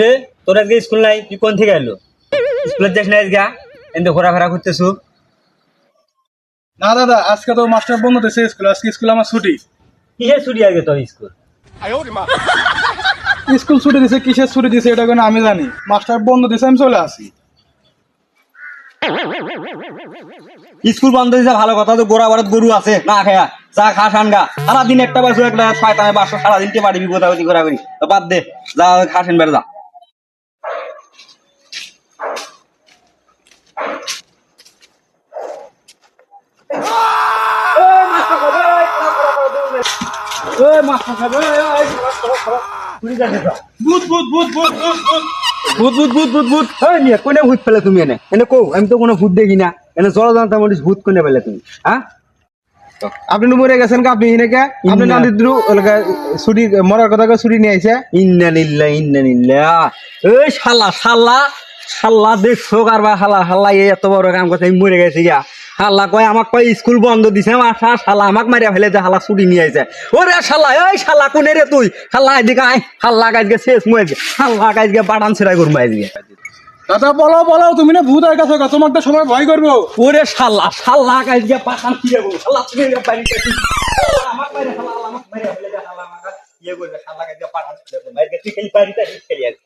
রে তোর আজকে স্কুল নাই, তুই কোন থেকে এলো? স্কুলে যাস না আজকে? এতে ঘোরাফেরা করতেছু? না দাদা, আজকে তো মাস্টার বন্ধ দিয়েছে স্কুল, আজকে স্কুল আমার ছুটি। কিসের ছুটি আজকে তোর স্কুল? স্কুল ছুটি দিছে, কিসের ছুটি দিছে এটা কেন আমি জানি, মাস্টার বন্ধ দিছে, আমি চলে আসি। স্কুল বন্ধ দিয়েছে ভালো কথা, তো গোড়া বাড়ত গরু আছে না খায়া চা খা ঠান্ডা সারাদিন একটা বাসু একটা শয়তানে বাসো সারাদিন কে পারবি গোদাগতি ঘোরাঘুরি, তো বাদ দে, যা খাসেন বেড়ে যা। ভূত ভূত ভূত ভূত ভূত ভূত। ভূত ভূত ভূত ভূত ভূত নিয়ে কোনে ভূত ফেলে তুমি এনে এনে কো? আমি তো কোনো ভূত দেখি না, এনে জলজান্তা মরিস ভূত কোনে ফেলে তুমি? হ্যাঁ, আপনি তো মরে গেছেন, আপনি হিনেকে আপনি না দিদ্রু ছুটি মরার কথা ছুটি নিয়ে আইছে। ইন্না লিল্লাহ ইন্না লিল্লাহ। এই শালা শালা শালা দেখছো কারবা শালা শালা এই এত বড় কাম করছে, আমি মরে গেছি গা। শালা কয় আমাক কয় স্কুল বন্ধ দিছে মাসা, শালা আমাক মারিয়া ফেলে যে শালা ছুটি নিয়ে আইছে। ওরে শালা এই শালা কোনে রে তুই? শালা এদিকে আয়, শালা আজকে শেষ মুয়ে শালা আজকে বাটান ছেড়াই করবো আজকে। দাদা বলো বলো, তুমি না ভূত হয়ে গেছো, তোমাকে তো সবাই ভয় করবো। ওরে শালা শালা আজকে বাটান ছিড়ে গো, শালা তুমি বাড়িতে আমাক মারিয়া শালা আমাক মারিয়া ফেলে যে শালা আমাক ইয়ে করবে, শালা আজকে বাটান ছিড়ে করবো আজকে, তুই খালি বাড়িতে খেলি আজকে।